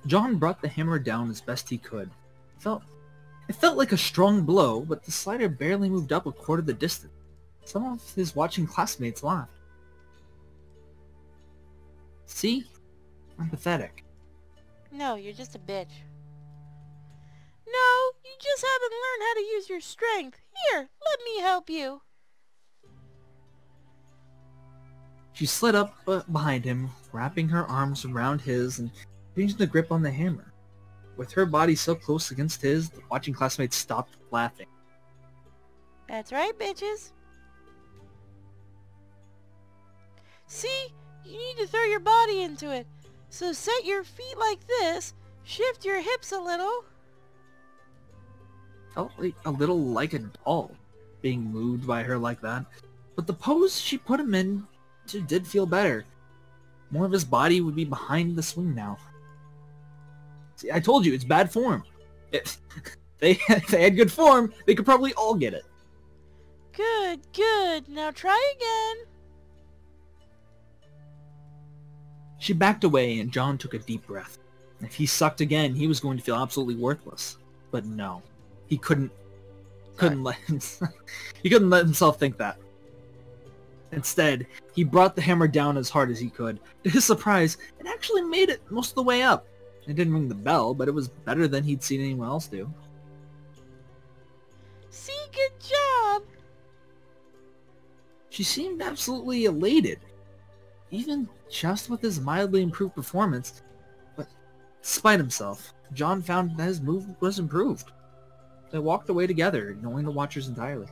John brought the hammer down as best he could. It felt like a strong blow, but the slider barely moved up a quarter the distance. Some of his watching classmates laughed. See? I'm pathetic. No, you're just a bitch. No, you just haven't learned how to use your strength. Here, let me help you. She slid up behind him, wrapping her arms around his and changing the grip on the hammer. With her body so close against his, the watching classmates stopped laughing. That's right, bitches. See? You need to throw your body into it. So set your feet like this, shift your hips a little. Felt like a little like a doll, being moved by her like that. But the pose she put him in did feel better. More of his body would be behind the swing now. See, I told you, it's bad form. If they had good form, they could probably all get it. Good, good. Now try again. She backed away and John took a deep breath. If he sucked again, he was going to feel absolutely worthless. But no, he couldn't let himself think that. Instead, he brought the hammer down as hard as he could. To his surprise, it actually made it most of the way up. It didn't ring the bell, but it was better than he'd seen anyone else do. See, good job. She seemed absolutely elated, even just with his mildly improved performance. But despite himself, John found that his move was improved. They walked away together, ignoring the watchers entirely.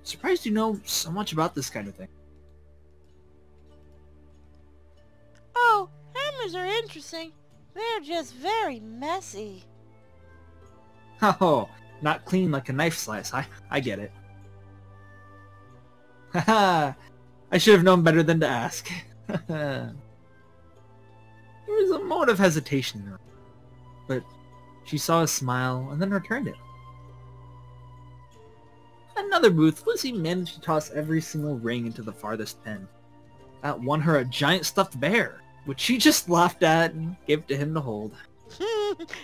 Surprised you know so much about this kind of thing. Oh, hammers are interesting. They're just very messy. Oh, not clean like a knife slice. I get it. Haha, I should have known better than to ask. There was a moment of hesitation in her, but she saw his smile and then returned it. At another booth, Lizzie managed to toss every single ring into the farthest pin. That won her a giant stuffed bear, which she just laughed at and gave to him to hold.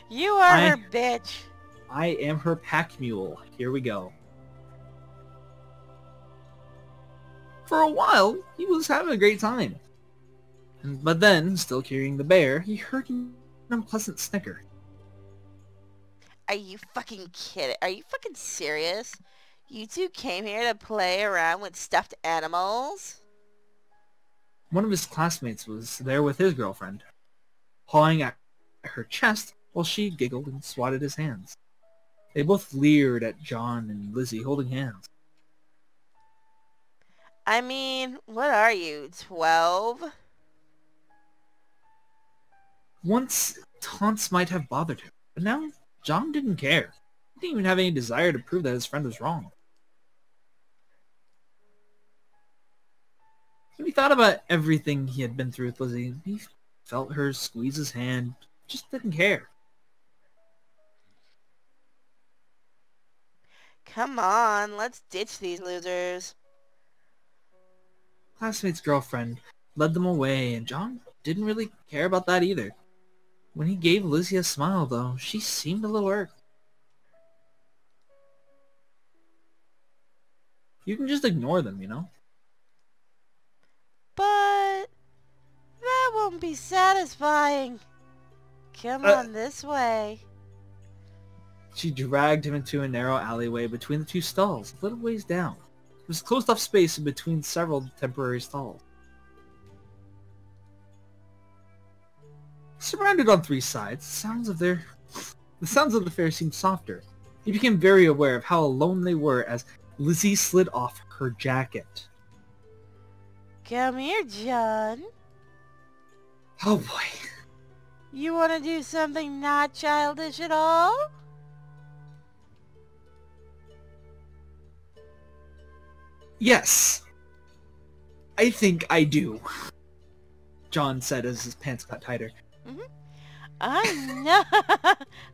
You are her bitch. I am her pack mule. Here we go. For a while, he was having a great time. But then, still carrying the bear, he heard an unpleasant snicker. Are you fucking kidding? Are you fucking serious? You two came here to play around with stuffed animals? One of his classmates was there with his girlfriend, pawing at her chest while she giggled and swatted his hands. They both leered at John and Lizzie holding hands. I mean, what are you, 12? Once, taunts might have bothered him, but now John didn't care. He didn't even have any desire to prove that his friend was wrong. When he thought about everything he had been through with Lizzie, he felt her squeeze his hand, just didn't care. Come on, let's ditch these losers. Classmate's girlfriend led them away, and John didn't really care about that either. When he gave Lizzie a smile, though, she seemed a little irked. You can just ignore them, you know? But that won't be satisfyying. Come on this way. She dragged him into a narrow alleyway between the two stalls, a little ways down. It was closed off space in between several temporary stalls. Surrounded on three sides, the sounds of the fair seemed softer. He became very aware of how alone they were as Lizzie slid off her jacket. Come here, John. Oh boy. You want to do something not childish at all? Yes. I think I do, John said as his pants got tighter. I know.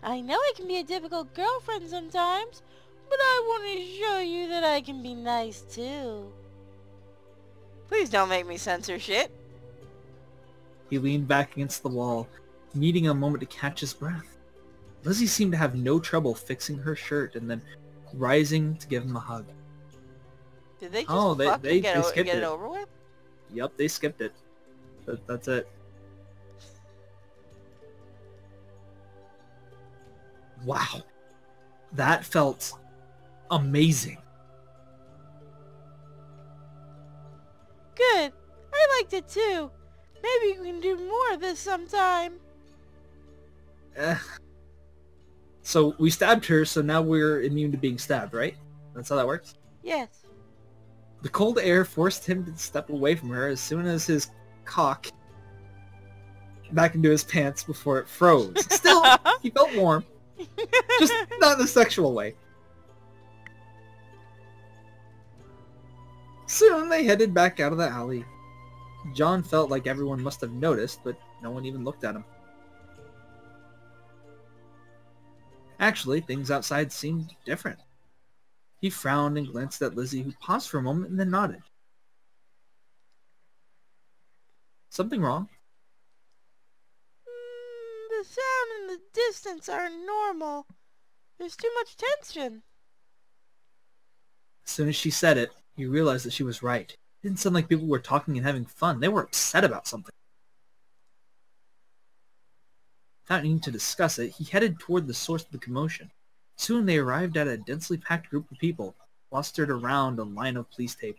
I know I can be a difficult girlfriend sometimes, but I want to show you that I can be nice too. Please don't make me censor shit. He leaned back against the wall, needing a moment to catch his breath. Lizzie seemed to have no trouble fixing her shirt and then rising to give him a hug. Did they just fucking get skipped it over with? Yep, they skipped it. That's it. Wow. That felt amazing. Good. I liked it too. Maybe we can do more of this sometime. So we stabbed her, so now we're immune to being stabbed, right? That's how that works? Yes. The cold air forced him to step away from her as soon as his cock back into his pants before it froze. Still, he felt warm. Just not in a sexual way. Soon they headed back out of the alley. John felt like everyone must have noticed, but no one even looked at him. Actually, things outside seemed different. He frowned and glanced at Lizzie, who paused for a moment and then nodded. Something wrong? The sound and the distance aren't normal. There's too much tension. As soon as she said it, he realized that she was right. It didn't sound like people were talking and having fun. They were upset about something. Without needing to discuss it, he headed toward the source of the commotion. Soon they arrived at a densely packed group of people, clustered around a line of police tape.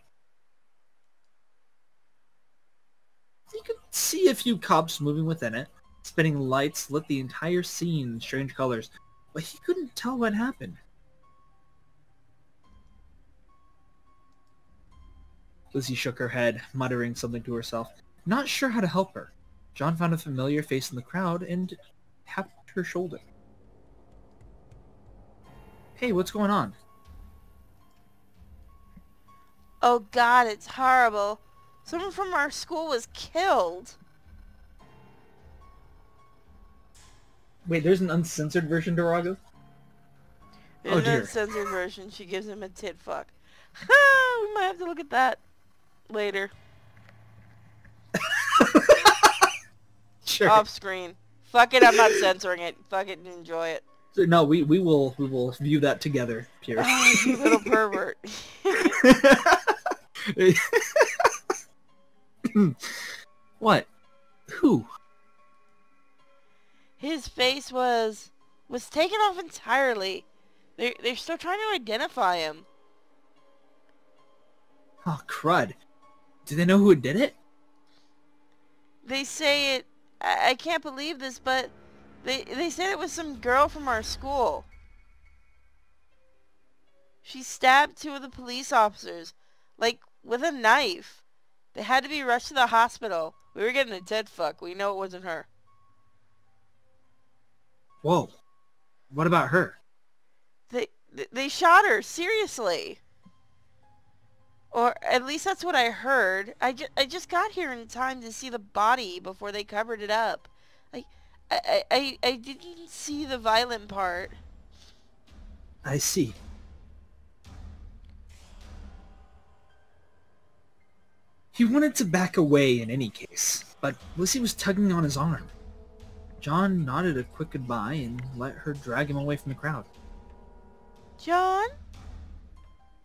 He could see a few cops moving within it. Spinning lights lit the entire scene in strange colors, but he couldn't tell what happened. Lizzie shook her head, muttering something to herself, not sure how to help her. John found a familiar face in the crowd and tapped her shoulder. Hey, what's going on? Oh god, it's horrible. Someone from our school was killed. Wait, there's an uncensored version, Durago? In the uncensored version, she gives him a tit fuck. We might have to look at that later. Sure. Off screen. Fuck it, I'm not censoring it. Fuck it and enjoy it. No, we will view that together, Pierre. Oh, you little pervert. What? Who? His face was taken off entirely. They're still trying to identify him. Oh, crud. Do they know who did it? They say it... I can't believe this, but they said it was some girl from our school. She stabbed two of the police officers. Like, with a knife. They had to be rushed to the hospital. We were getting a dead fuck. We know it wasn't her. Whoa. What about her? They shot her, seriously. Or at least that's what I heard. I just got here in time to see the body before they covered it up. I didn't see the violent part. I see. He wanted to back away in any case, but Lizzie was tugging on his arm. John nodded a quick goodbye and let her drag him away from the crowd. John?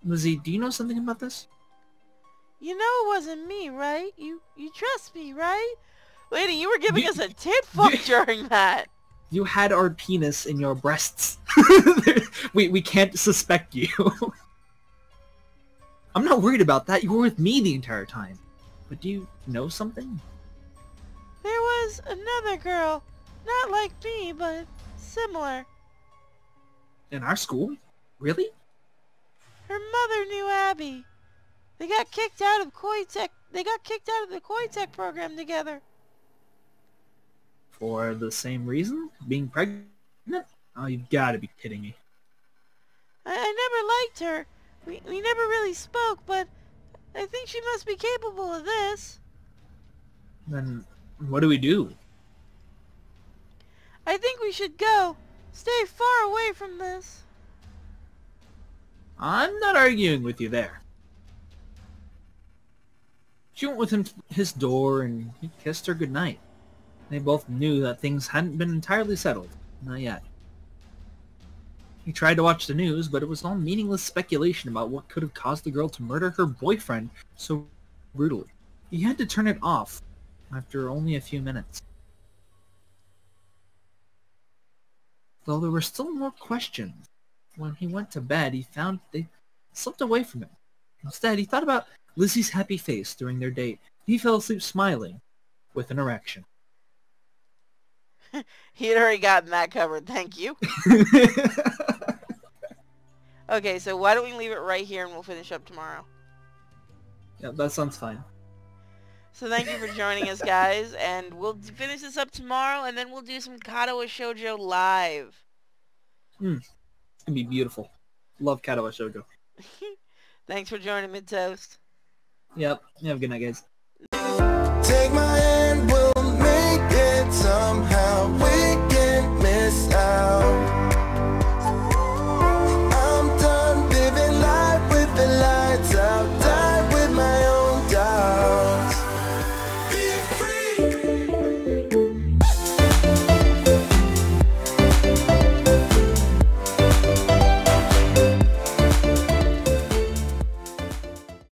Lizzie, do you know something about this? You know it wasn't me, right? You trust me, right? Lady, you were giving us a tit fuck during that. You had our penis in your breasts. we can't suspect you. I'm not worried about that. You were with me the entire time. But do you know something? There was another girl. Not like me, but similar. In our school? Really? Her mother knew Abby. They got kicked out of Koitek. They got kicked out of the Koitek program together. For the same reason? Being pregnant? Oh, you've got to be kidding me. I never liked her. We never really spoke, but I think she must be capable of this. Then what do we do? I think we should go. Stay far away from this. I'm not arguing with you there. She went with him to his door and he kissed her goodnight. They both knew that things hadn't been entirely settled. Not yet. He tried to watch the news, but it was all meaningless speculation about what could have caused the girl to murder her boyfriend so brutally. He had to turn it off after only a few minutes. Though there were still more questions. When he went to bed, he found they slipped away from him. Instead, he thought about Lizzie's happy face during their date. He fell asleep smiling, with an erection. He had already gotten that covered, thank you. Okay, so why don't we leave it right here and we'll finish up tomorrow. Yeah, that sounds fine. So thank you for joining us, guys, and we'll finish this up tomorrow, and then we'll do some Katawa Shoujo live. It's gonna be beautiful. Love Katawa Shoujo. Thanks for joining Mid Toast. Yep. Have a good night, guys. Take my hand, we'll